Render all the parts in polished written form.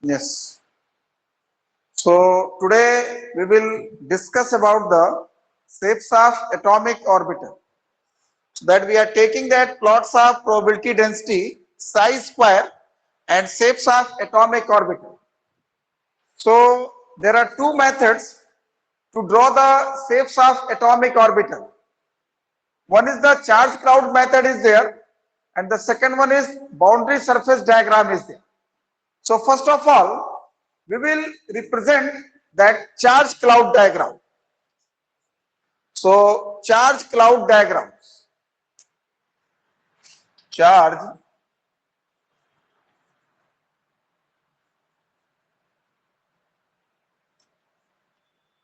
Yes. So today we will discuss about the shapes of atomic orbital. So that we are taking that plots of probability density, psi square, and shapes of atomic orbital. So there are two methods to draw the shapes of atomic orbital. One is the charge cloud method is there, and the second one is boundary surface diagram is there. So first of all, we will represent that charge cloud diagram. So charge cloud diagram, charge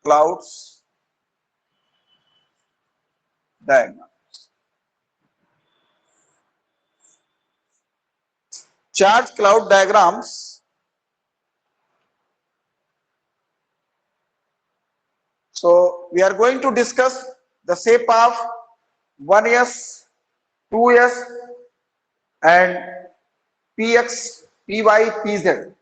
clouds diagram. Charge cloud diagrams. So we are going to discuss the shape of 1s, 2s, and px, py, pz.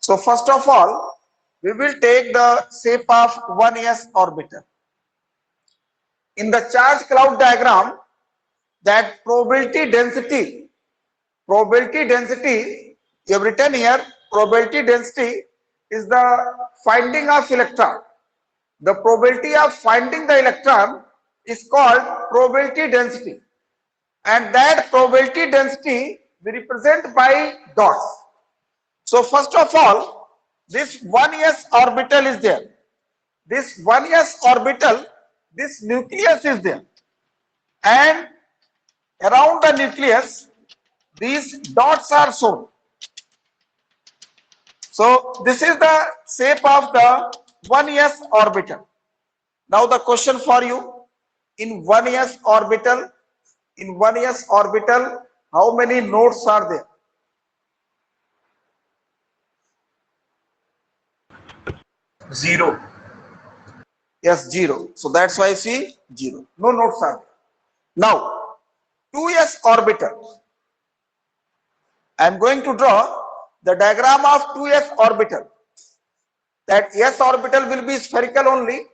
So first of all, we will take the shape of 1s orbital. In the charge cloud diagram, that probability density, you have written here, probability density is the finding of electron. The probability of finding the electron is called probability density, and that probability density we represent by dots. So first of all, this 1s orbital is there. This 1s orbital, this nucleus is there, and around the nucleus these dots are shown. So this is the shape of the 1s orbital. Now the question for you, in 1s orbital, how many nodes are there? Zero. Yes, zero. So that's why I see zero. No nodes are there. Now 2s orbital. I am going to draw the diagram of 2s orbital. That s orbital will be spherical only.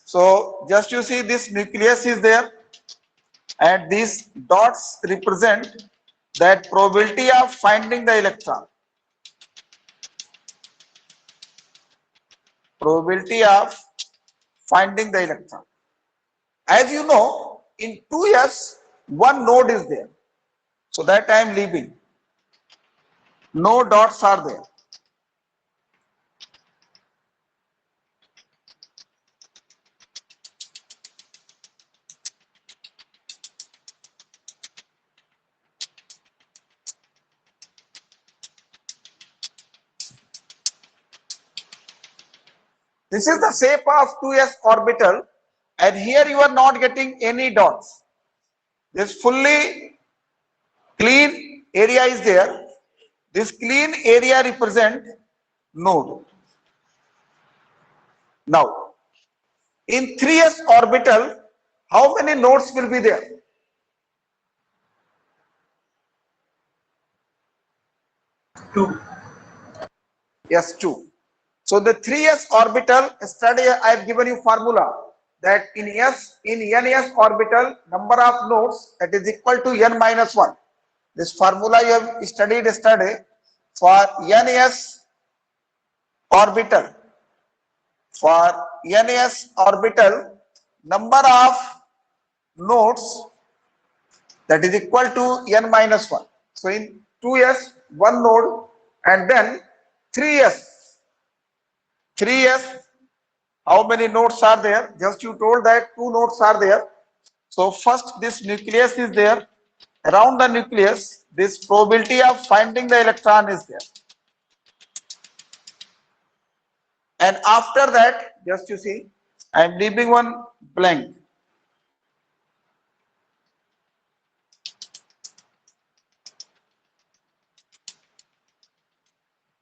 So just you see this nucleus is there, and these dots represent that probability of finding the electron. Probability of finding the electron. As you know, in 2s, one node is there. So that I am leaving. No dots are there. This is the shape of 2s orbital, and here you are not getting any dots. This fully clean area is there. This clean area represent node. Now, in 3s orbital, how many nodes will be there? Two. Yes, 2. So the 3s orbital study, I have given you formula that in ns orbital number of nodes that is equal to n minus 1. This formula you have studied yesterday. For ns orbital, number of nodes that is equal to n minus 1. So in 2s, one node, and then 3s, how many nodes are there? Just you told that two nodes are there. So first this nucleus is there. Around the nucleus, this probability of finding the electron is there. And after that, just you see, I am leaving one blank.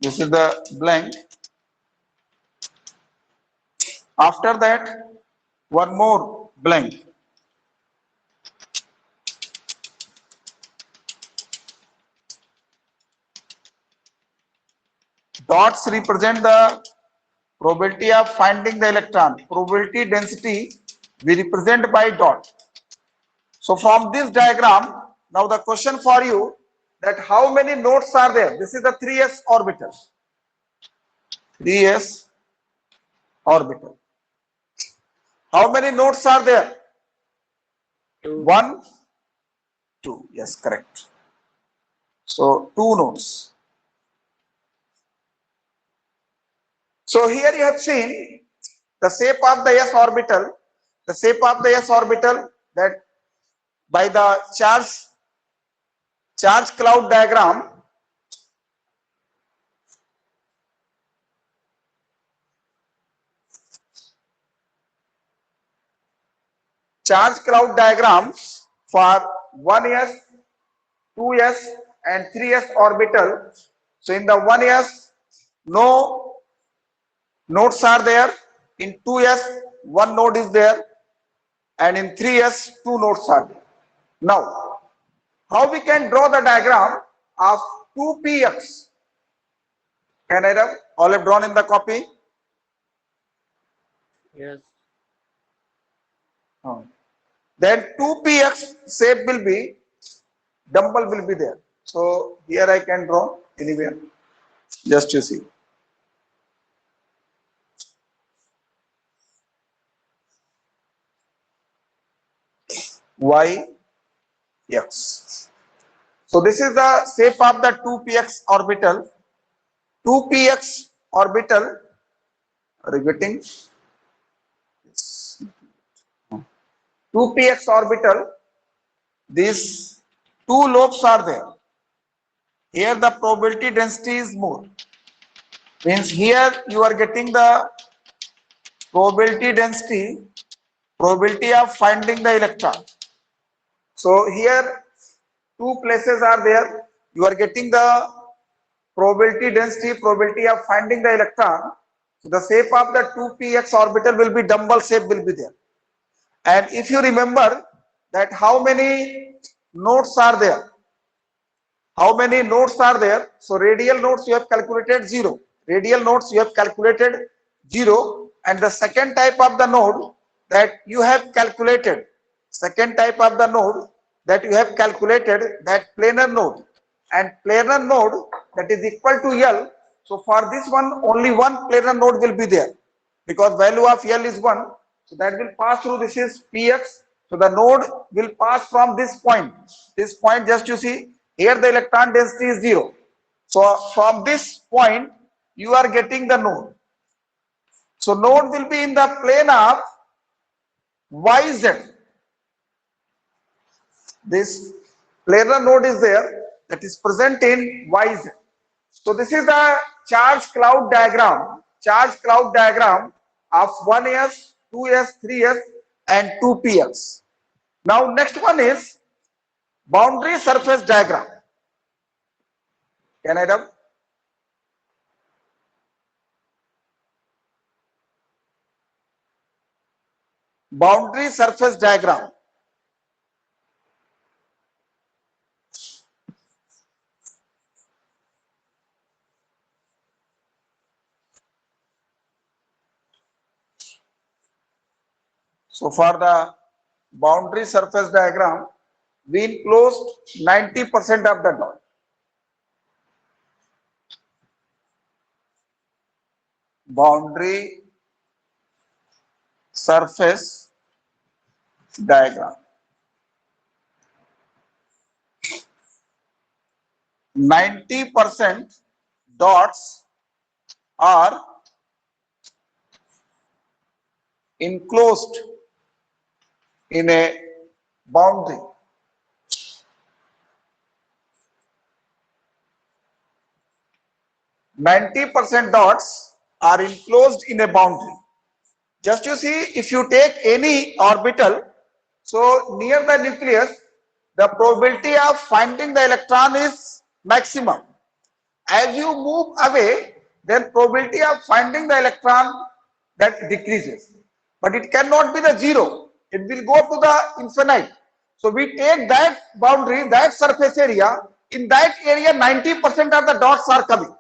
This is the blank. After that, one more blank. Dots represent the probability of finding the electron. Probability density we represent by dot. So from this diagram, now the question for you that how many nodes are there? This is the 3s orbital. 3s orbital. How many nodes are there? 1, 2. Yes, correct. So 2 nodes. So here you have seen the shape of the s orbital. The shape of the s orbital, that by the charge cloud diagram, for 1s, 2s and 3s orbital. So in the 1s, no nodes are there. In 2s, one node is there, and in 3s, two nodes are there. Now, how we can draw the diagram of 2px? Can I have all have drawn in the copy? Yes. Then 2px shape will be, dumbbell will be there. So here I can draw anywhere. Just you see. Y, x. So this is the shape of the 2px orbital. 2px orbital, are you getting? 2px orbital, these two lobes are there. Here the probability density is more. Means here you are getting the probability density, probability of finding the electron. So here two places are there. You are getting the probability density, probability of finding the electron. So the shape of the 2px orbital will be dumbbell shape will be there. And if you remember that how many nodes are there? How many nodes are there? So radial nodes you have calculated 0. Radial nodes you have calculated 0. And the second type of the node that you have calculated, that planar node. And planar node that is equal to L. So for this one, only one planar node will be there. Because value of L is 1. So that will pass through, this is Px. So the node will pass from this point. This point, just you see, here the electron density is 0. So from this point, you are getting the node. So node will be in the plane of YZ. This planar node is there, that is present in YZ. So this is the charge cloud diagram of 1s, 2s, 3s and 2px. Now next one is boundary surface diagram. Can I have? Boundary surface diagram. So for the boundary surface diagram, we enclosed 90% of the dot. Boundary surface diagram. 90% dots are enclosed in a boundary. %90 dots are enclosed in a boundary. Just you see, if you take any orbital, so near the nucleus, the probability of finding the electron is maximum. As you move away, then probability of finding the electron that decreases. But it cannot be the 0. It will go to the infinite. So we take that boundary, that surface area. In that area, 90% of the dots are coming.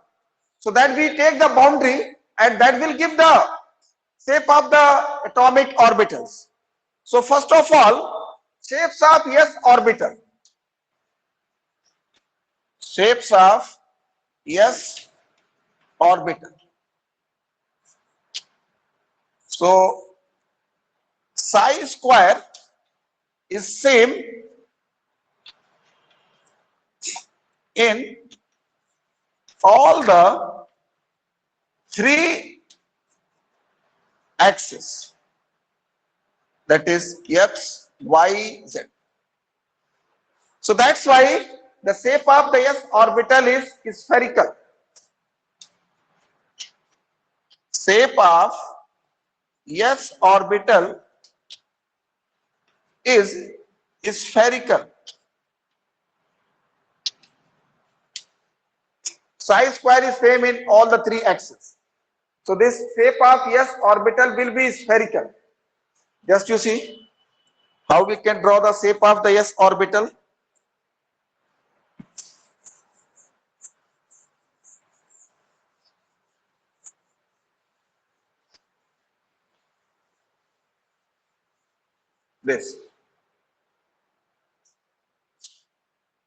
So that we take the boundary and that will give the shape of the atomic orbitals. So first of all, shapes of s orbital. Shapes of s orbital. So psi square is same in all the three axes, that is x, y, z. So that's why the shape of the s orbital is spherical. Shape of s orbital is spherical. Psi square is same in all the three axes. So this shape of s orbital will be spherical. Just you see how we can draw the shape of the s orbital. This.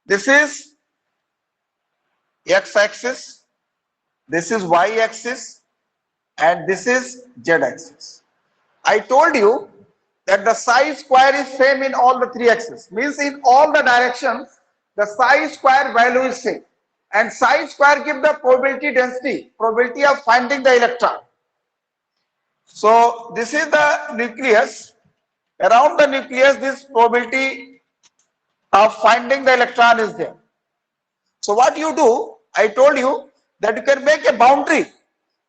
This is x axis, this is y axis, and this is z axis. I told you that the psi square is same in all the three axes, means in all the directions the psi square value is same, and psi square give the probability density, probability of finding the electron. So this is the nucleus. Around the nucleus this probability of finding the electron is there. So what you do, I told you that you can make a boundary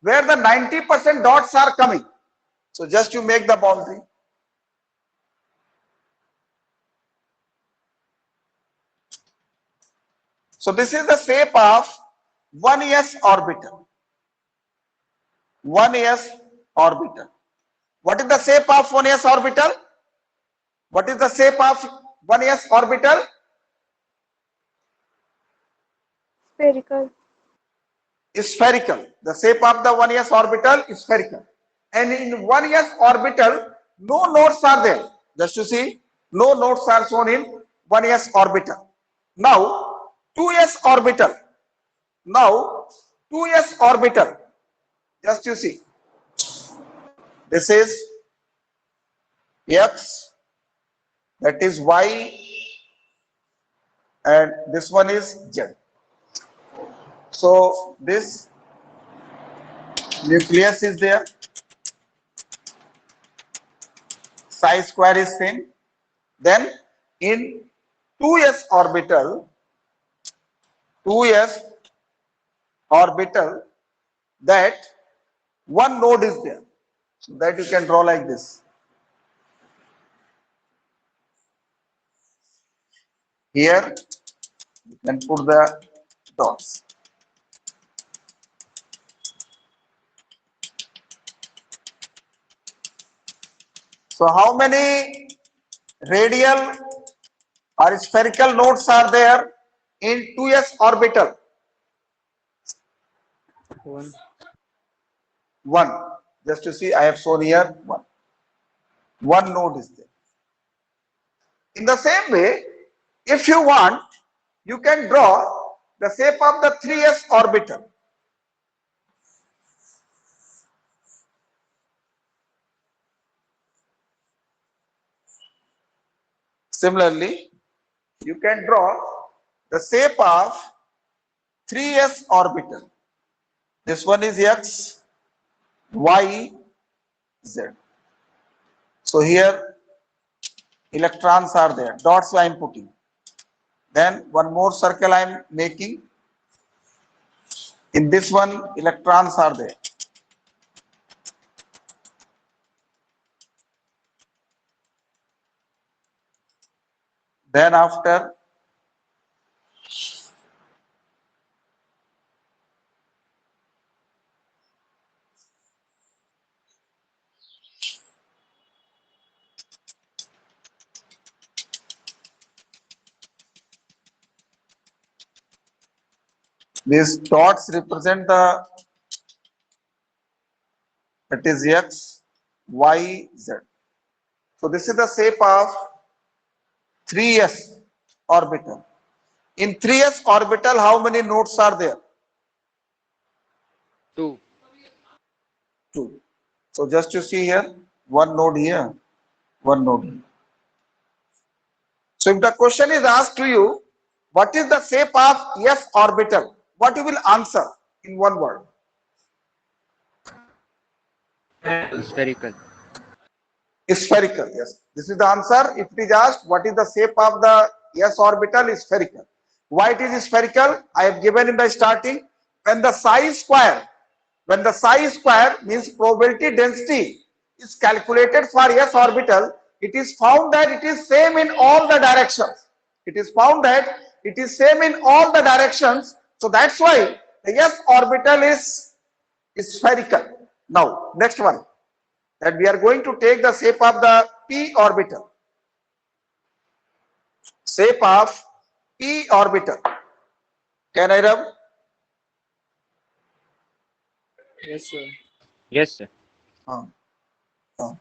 where the 90% dots are coming. So just you make the boundary. So this is the shape of 1s orbital. 1s orbital. What is the shape of 1s orbital? What is the shape of 1s orbital? Spherical. Spherical. The shape of the 1s orbital is spherical. And in 1s orbital, no nodes are there. Just you see, no nodes are shown in 1s orbital. Now, 2s orbital. Now, 2s orbital. Just you see. This is x, that is y, and this one is z. So this nucleus is there, psi square is same. Then in 2s orbital, 2s orbital, that one node is there. So that you can draw like this. Here you can put the dots. So how many radial or spherical nodes are there in 2s orbital? One. One. Just to see, I have shown here one. One node is there. In the same way, if you want, you can draw the shape of the 3s orbital. Similarly, you can draw the shape of 3s orbital. This one is x, y, z. So here electrons are there, dots I am putting. Then one more circle I am making. In this one, electrons are there. Then after, these dots represent the that is x, y, z. So this is the shape of 3s orbital. In 3s orbital, how many nodes are there? 2. 2. So just you see here, one node here, one node here. So if the question is asked to you, what is the shape of s orbital? What you will answer in one word? Spherical. Spherical, yes. This is the answer. If it is asked, what is the shape of the s orbital? Is spherical. Why it is spherical? I have given in the starting. When the psi square means probability density is calculated for s orbital, it is found that it is same in all the directions. It is found that it is same in all the directions. So that's why the s orbital is spherical. Now, next one, that we are going to take the shape of the p orbital. Shape of p orbital. Can I rub? Yes, sir. Yes, sir. Uh, uh.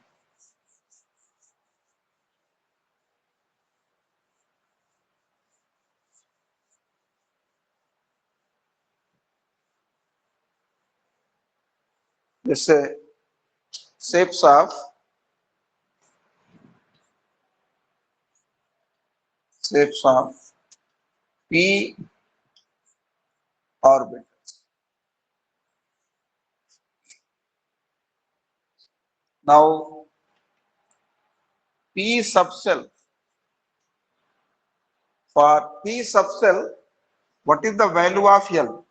This shapes of p orbit. Now p subshell, for p subshell, what is the value of L?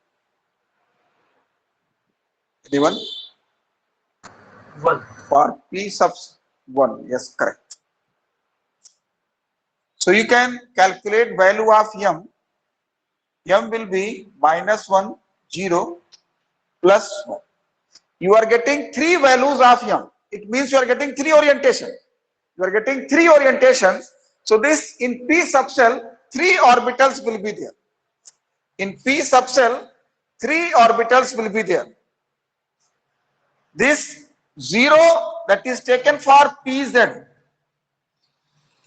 Anyone? 1. For p subs 1, yes, correct. So you can calculate value of m. M will be -1, 0, +1. You are getting 3 values of m. It means you are getting 3 orientations. You are getting 3 orientations. So this in p subshell, 3 orbitals will be there. In p subshell, 3 orbitals will be there. This 0 that is taken for pz.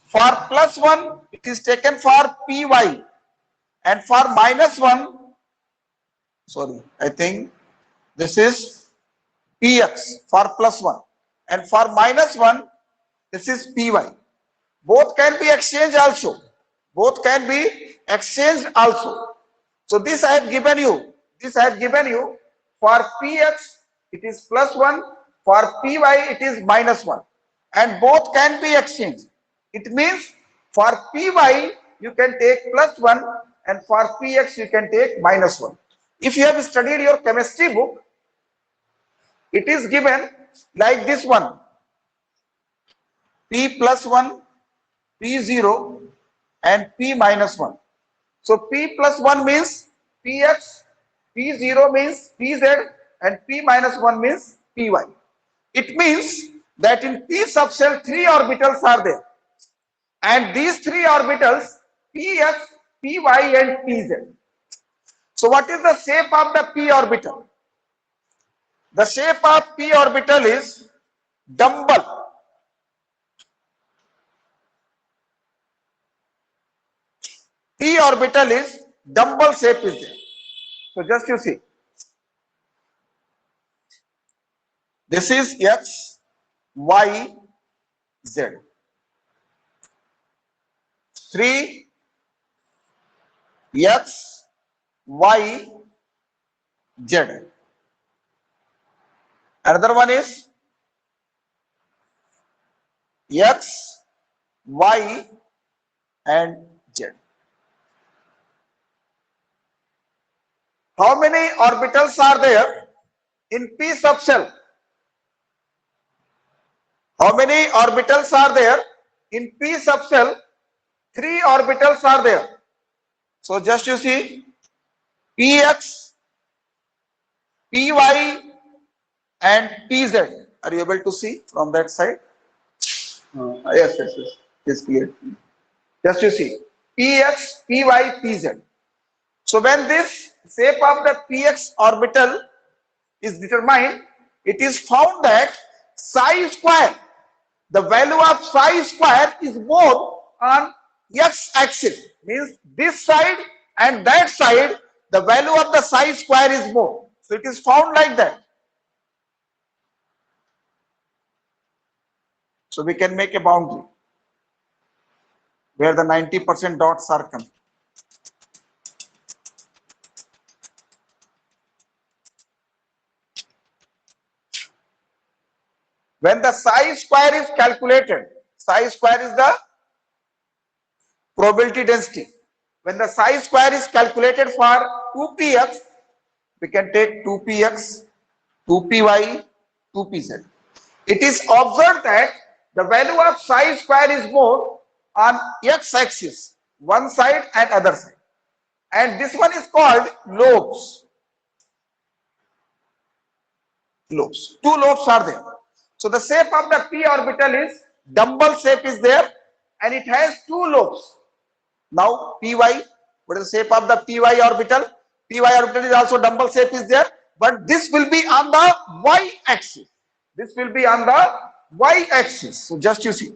For +1, it is taken for py. And for -1, sorry, I think this is px for +1. And for -1, this is py. Both can be exchanged also. Both can be exchanged also. So this I have given you. This I have given you. For px, it is +1. For py, it is -1. And both can be exchanged. It means for py, you can take +1, and for px, you can take -1. If you have studied your chemistry book, it is given like this one. P +1, P0, and P -1. So P +1 means Px, P0 means Pz, and P -1 means Py. It means that in P subshell 3 orbitals are there, and these 3 orbitals Px, Py, and Pz. So what is the shape of the P orbital? The shape of P orbital is dumbbell. P orbital is dumbbell shape is there. So just you see. This is x, y, z. 3 x, y, z. Another one is x, y, and z. How many orbitals are there in p subshell? How many orbitals are there in p subshell? 3 orbitals are there. So just you see px, py, and pz. Are you able to see from that side? Yes. Yes, clear. Just you see px, py, pz. So when this shape of the px orbital is determined, it is found that psi square, the value of psi square is more on x axis, means this side and that side, the value of the psi square is more. So it is found like that. So we can make a boundary where the 90% dots are coming. When the psi square is calculated, psi square is the probability density. When the psi square is calculated for 2px, we can take 2px, 2py, 2pz. It is observed that the value of psi square is more on x-axis, one side and other side. And this one is called lobes. Lobes. Two lobes are there. So the shape of the p orbital is dumbbell shape is there, and it has two lobes. Now py, what is the shape of the py orbital? Py orbital is also dumbbell shape is there, but this will be on the y-axis. This will be on the y-axis. So just you see,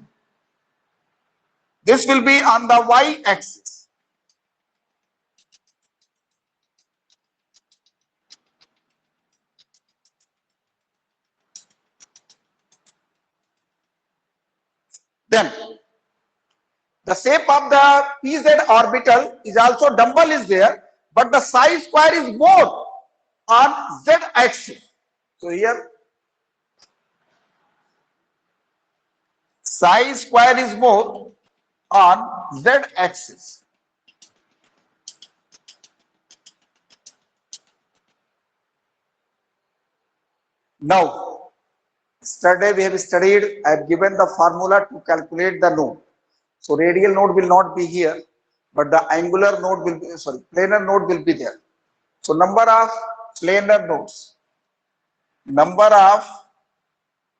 this will be on the y-axis. Then the shape of the pz orbital is also dumbbell is there, but the psi square is more on z-axis. So here psi square is more on z-axis. Now, yesterday we have studied, I have given the formula to calculate the node. So radial node will not be here, but the angular node will be, planar node will be there. So number of planar nodes. Number of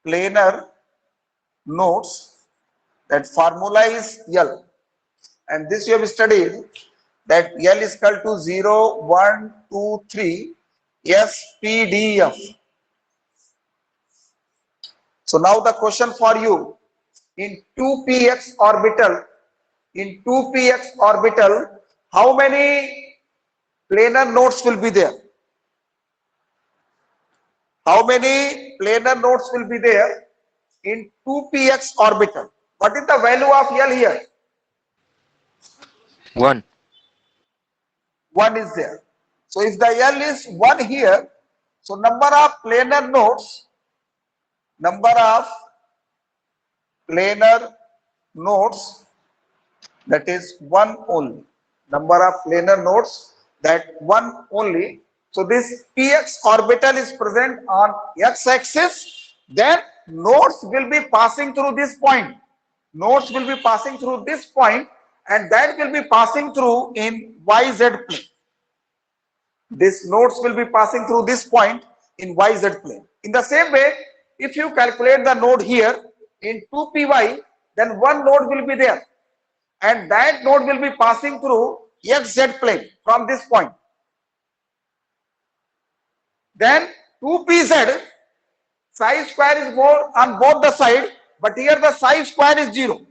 planar nodes, that formula is L. And this you have studied that L is equal to 0, 1, 2, 3, SPDF. So now the question for you, in 2px orbital, how many planar nodes will be there? How many planar nodes will be there in 2px orbital? What is the value of L here? 1. 1 is there. So if the L is 1 here, so number of planar nodes that is 1 only. Number of planar nodes, that 1 only. So this px orbital is present on x-axis, then nodes will be passing through this point. Nodes will be passing through this point, and that will be passing through in yz plane. These nodes will be passing through this point in yz plane. In the same way, if you calculate the node here in 2py, then one node will be there, and that node will be passing through xz plane from this point. Then 2pz, psi square is more on both the side, but here the psi square is 0.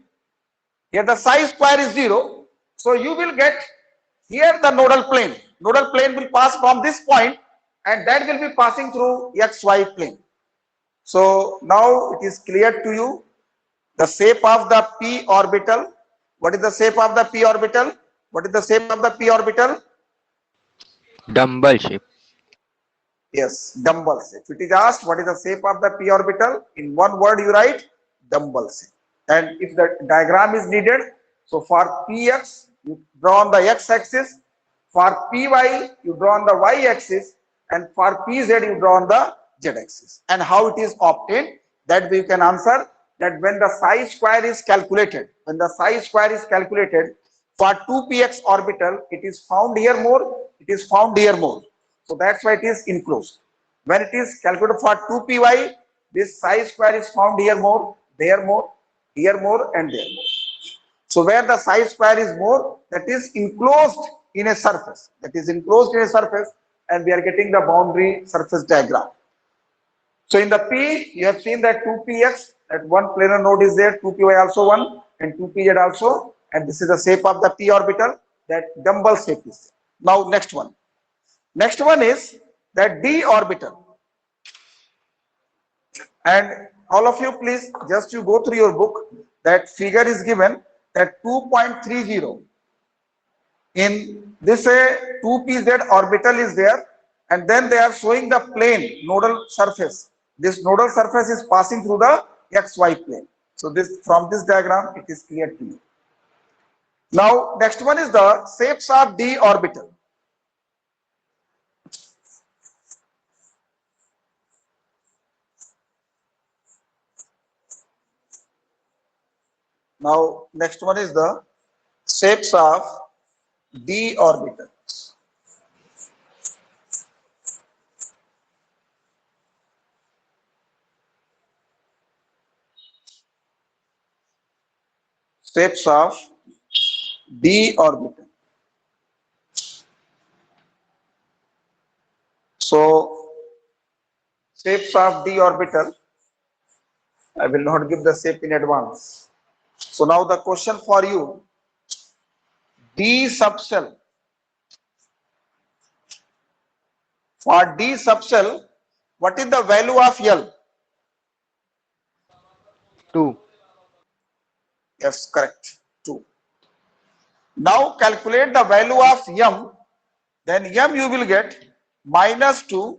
Here the psi square is 0. So you will get here the nodal plane. Nodal plane will pass from this point, and that will be passing through xy plane. So now it is clear to you the shape of the p orbital. What is the shape of the p orbital? What is the shape of the p orbital? Dumbbell shape. Yes, dumbbell shape. If it is asked what is the shape of the p orbital, in one word you write dumbbell shape. And if the diagram is needed, so for px you draw on the x-axis, for py you draw on the y-axis, and for pz you draw on the z-axis. And how it is obtained, that we can answer that when the psi square is calculated, for 2px orbital, it is found here more, it is found here more. So that's why it is enclosed. When it is calculated for 2py, this psi square is found here more, there more, here more, and there more. So where the psi square is more, that is enclosed in a surface. That is enclosed in a surface, and we are getting the boundary surface diagram. So in the P, you have seen that 2px, that one planar node is there, 2py also one, and 2pz also, and this is the shape of the p orbital, that dumbbell shape is. Now next one. Next one is that d orbital. And all of you, please, just you go through your book, that figure is given that 2.30. In this a 2pz orbital is there, and then they are showing the plane nodal surface. This nodal surface is passing through the xy plane. So this, from this diagram, it is clear to you. Now next one is the shapes of d orbital. Now next one is the shapes of d orbital. Shapes of d orbital. So shapes of d orbital, I will not give the shape in advance. So now the question for you, d subshell. For d subshell, what is the value of L? 2. Yes, correct, 2. Now calculate the value of m, then m you will get -2,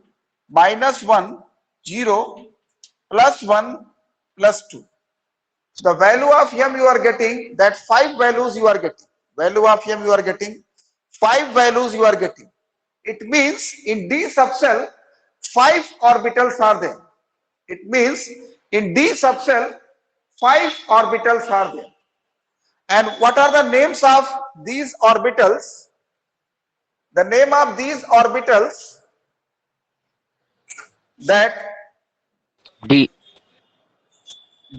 -1, 0, +1, +2. So the value of m you are getting, that 5 values you are getting. Value of m you are getting, 5 values you are getting. It means in d subshell, 5 orbitals are there. It means in d subshell, 5 orbitals are there. And what are the names of these orbitals? The name of these orbitals, that D.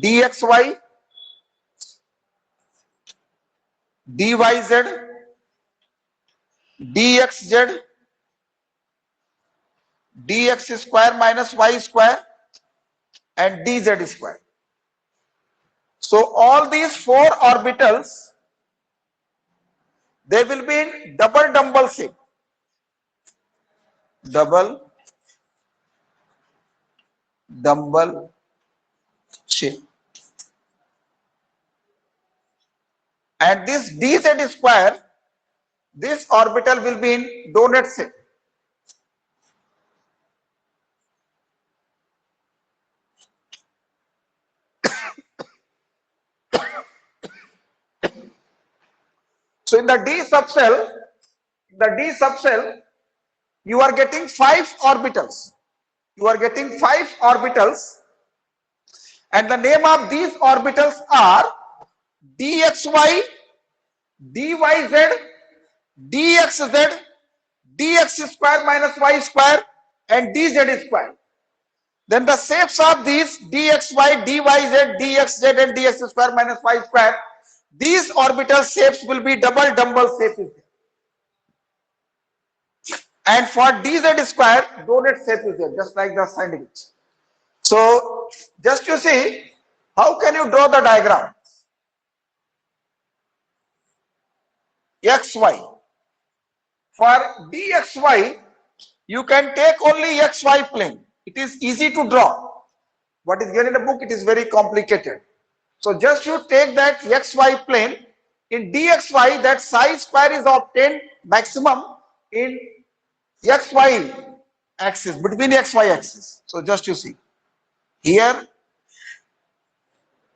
dxy, dyz, dxz, dx square minus y square, and dz square. So all these 4 orbitals, they will be in double dumbbell shape. Double dumbbell shape. And this dz square, this orbital will be in donut shape. So in the D subshell, you are getting 5 orbitals. You are getting 5 orbitals, and the name of these orbitals are dxy, dyz, dxz, dx square minus y square, and dz square. Then the shapes of these dxy, dyz, dxz, and dx square minus y square, these orbital shapes will be double dumbbell shape. And for dz square, donut shape is there, just like the sandwich. So just you see, how can you draw the diagram? xy. For dxy, you can take only xy plane. It is easy to draw. What is given in the book, it is very complicated. So just you take that xy plane. In dxy, that psi square is obtained maximum in xy axis, between xy axis. So just you see here.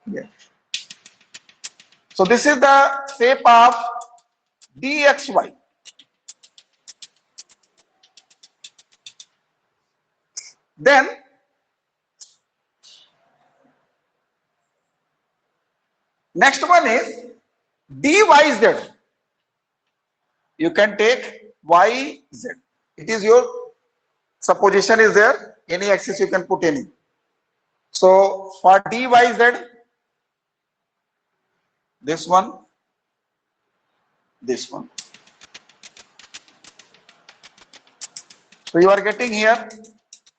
Yeah. So this is the shape of dxy. Then next one is dyz. You can take yz. It is your supposition is there. Any axis you can put any. So for dyz, this one, this one. So you are getting here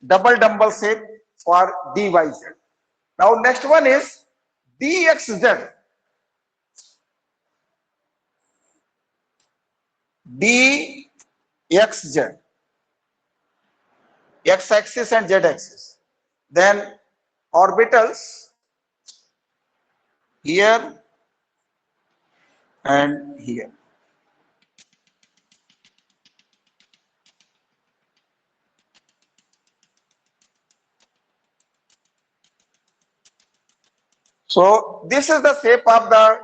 double dumbbell shape for dyz. Now next one is dxz. dxz, x-axis and z-axis. Then orbitals here and here. So this is the shape of the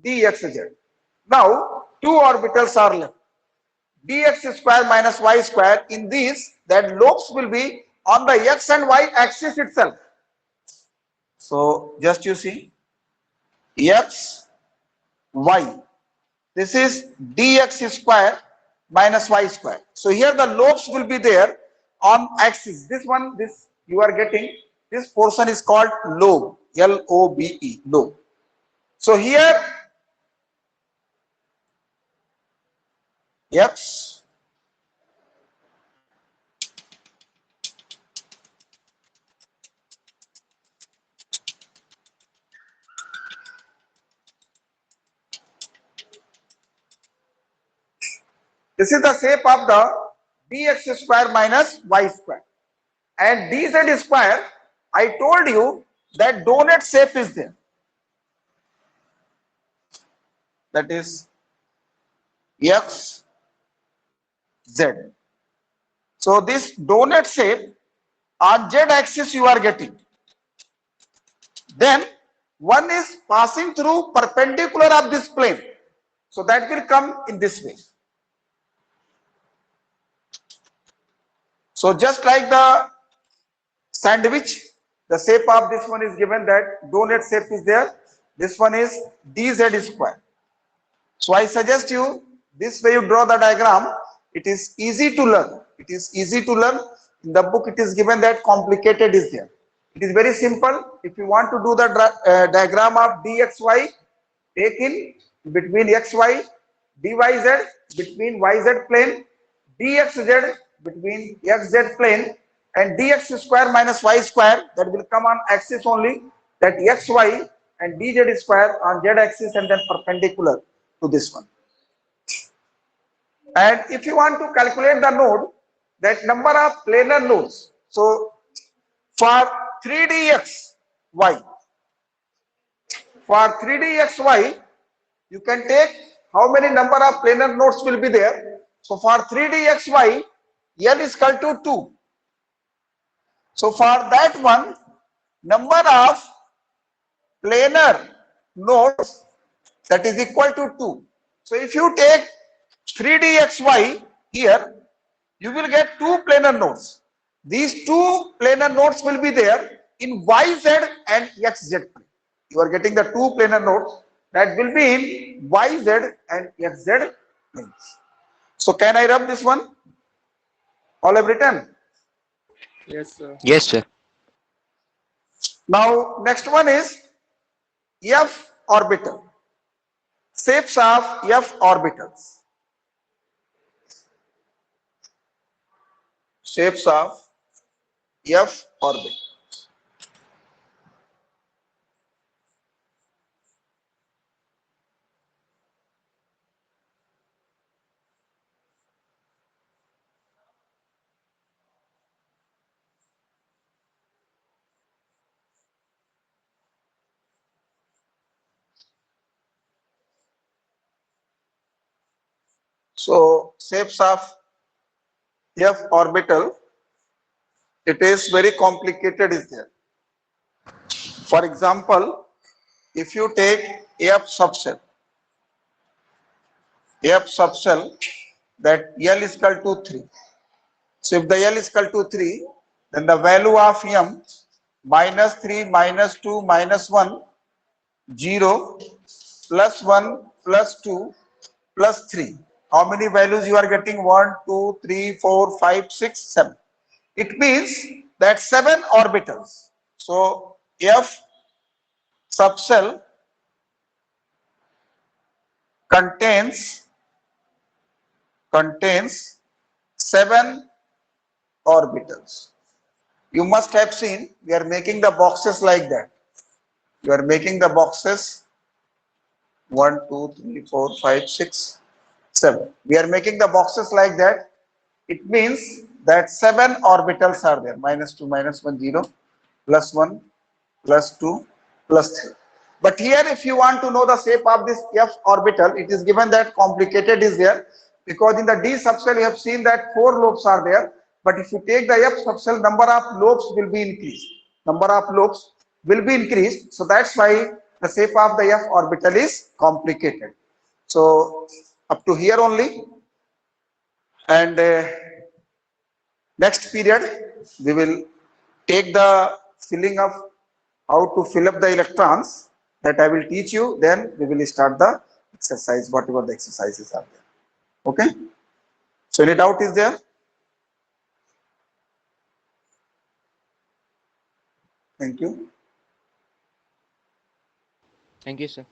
dxz. Now two orbitals are left. dx square minus y square. In these, that lobes will be on the x and y axis itself. So just you see x, y. This is dx square minus y square. So here the lobes will be there on axis. This one, this you are getting, this portion is called lobe, L-O-B-E, lobe. So here x, this is the shape of the dx square minus y square. And dz square, I told you that donut shape is there. That is x, z. So this donut shape on z axis you are getting. Then one is passing through perpendicular of this plane. So that will come in this way. So just like the sandwich, the shape of this one is given, that donut shape is there. This one is dz square. So I suggest you, this way you draw the diagram. It is easy to learn. It is easy to learn. In the book it is given that complicated is there. It is very simple. If you want to do the diagram of dxy, take in between xy, dyz between yz plane, dxz between xz plane, and dx square minus y square, that will come on axis only, that xy, and dz square on z axis and then perpendicular to this one. And if you want to calculate the node, that number of planar nodes, so for 3dxy, for 3dxy, you can take how many number of planar nodes will be there. So for 3dxy, L is equal to 2. So for that one, number of planar nodes, that is equal to 2. So if you take 3dxy here, you will get two planar nodes. These two planar nodes will be there in yz and xz plane. You are getting the two planar nodes that will be in yz and xz planes. So can I rub this one? All have written. Yes, sir. Yes, sir. Now next one is f orbital. Shapes of f orbitals. Shapes of f orbit. So shapes of f orbital, it is very complicated is there. For example, if you take f subshell, that L is equal to 3. So if the L is equal to 3, then the value of m minus 3, minus 2, minus 1, 0, plus 1, plus 2, plus 3. How many values you are getting? 1, 2, 3, 4, 5, 6, 7. It means that 7 orbitals. So F subshell contains 7 orbitals. You must have seen we are making the boxes like that. You are making the boxes 1, 2, 3, 4, 5, 6, 7. We are making the boxes like that. It means that 7 orbitals are there. -2, -1, 0, +1, +2, +3. But here, if you want to know the shape of this F orbital, it is given that complicated is there, because in the D subshell you have seen that 4 lobes are there. But if you take the F subshell, number of lobes will be increased. Number of lobes will be increased. So that's why the shape of the F orbital is complicated. So up to here only. And next period, we will take the filling of how to fill up the electrons, that I will teach you. Then we will start the exercise, whatever the exercises are there. Okay. So any doubt is there? Thank you. Thank you, sir.